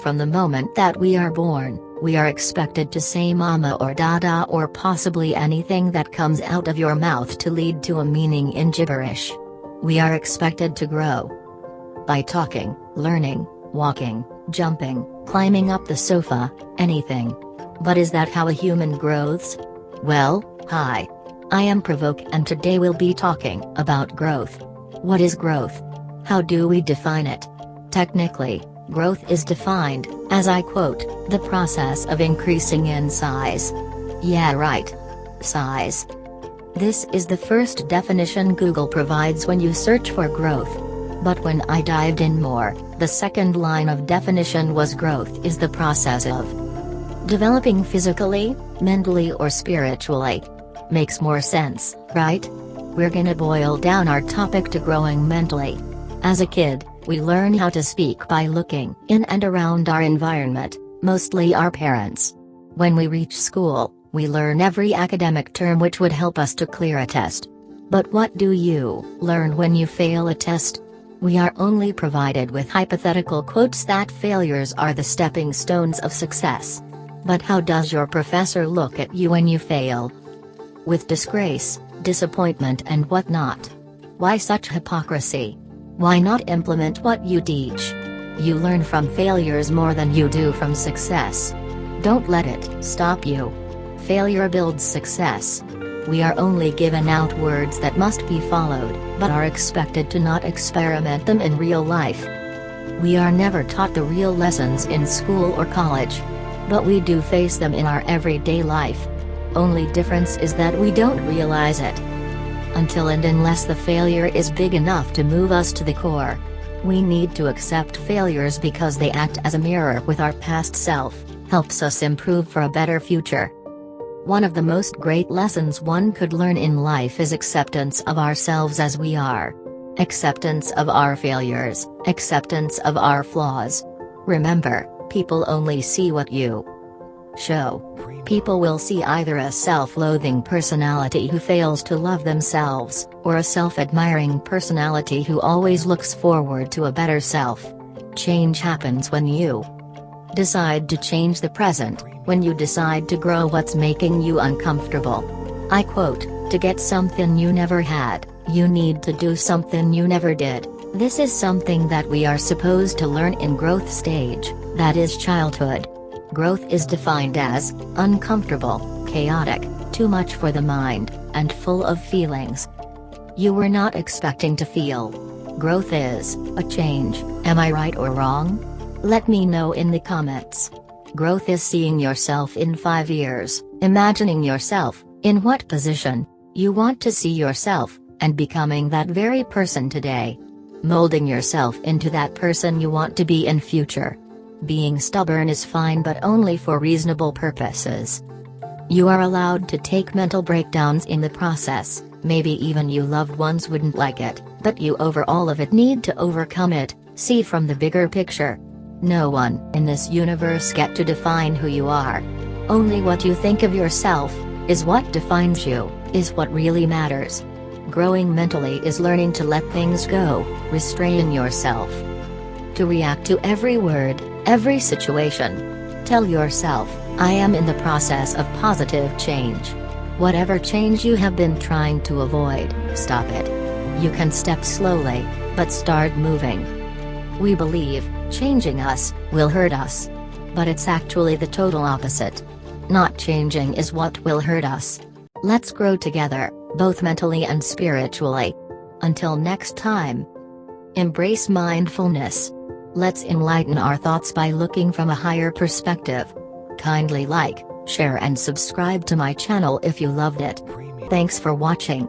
from the moment that we are born, we are expected to say mama or dada or possibly anything that comes out of your mouth to lead to a meaning in gibberish. We are expected to grow by talking, learning, walking, jumping, climbing up the sofa, anything. But is that how a human grows? Well, hi. I am Provoke and today we'll be talking about growth. What is growth? How do we define it? Technically, growth is defined, as I quote, the process of increasing in size. Yeah, right. Size. This is the first definition Google provides when you search for growth. But when I dived in more, the second line of definition was growth is the process of developing physically, mentally or spiritually. Makes more sense, right? We're gonna boil down our topic to growing mentally. As a kid, we learn how to speak by looking in and around our environment, mostly our parents. When we reach school, we learn every academic term which would help us to clear a test. But what do you learn when you fail a test? We are only provided with hypothetical quotes that failures are the stepping stones of success. But how does your professor look at you when you fail? With disgrace, disappointment and whatnot. Why such hypocrisy? Why not implement what you teach? You learn from failures more than you do from success. Don't let it stop you. Failure builds success. We are only given out words that must be followed, but are expected to not experiment them in real life. We are never taught the real lessons in school or college. But we do face them in our everyday life. Only difference is that we don't realize it. Until and unless the failure is big enough to move us to the core. We need to accept failures because they act as a mirror with our past self, helps us improve for a better future. One of the most great lessons one could learn in life is acceptance of ourselves as we are. Acceptance of our failures, acceptance of our flaws. Remember, people only see what you show. People will see either a self-loathing personality who fails to love themselves, or a self-admiring personality who always looks forward to a better self. Change happens when you decide to change the present, when you decide to grow what's making you uncomfortable. I quote, to get something you never had, you need to do something you never did. This is something that we are supposed to learn in growth stage, that is childhood. Growth is defined as uncomfortable, chaotic, too much for the mind, and full of feelings you were not expecting to feel. Growth is a change. Am I right or wrong? Let me know in the comments. Growth is seeing yourself in 5 years, imagining yourself in what position you want to see yourself, and becoming that very person today. Molding yourself into that person you want to be in future. Being stubborn is fine but only for reasonable purposes. You are allowed to take mental breakdowns in the process, maybe even you loved ones wouldn't like it, but you over all of it need to overcome it, see from the bigger picture. No one in this universe get to define who you are. Only what you think of yourself is what defines you, is what really matters. Growing mentally is learning to let things go, restrain yourself. To react to every word, every situation. Tell yourself, I am in the process of positive change. Whatever change you have been trying to avoid, stop it. You can step slowly, but start moving. We believe, changing us, will hurt us. But it's actually the total opposite. Not changing is what will hurt us. Let's grow together, both mentally and spiritually. Until next time. Embrace mindfulness. Let's enlighten our thoughts by looking from a higher perspective. Kindly like, share and subscribe to my channel if you loved it. Thanks for watching.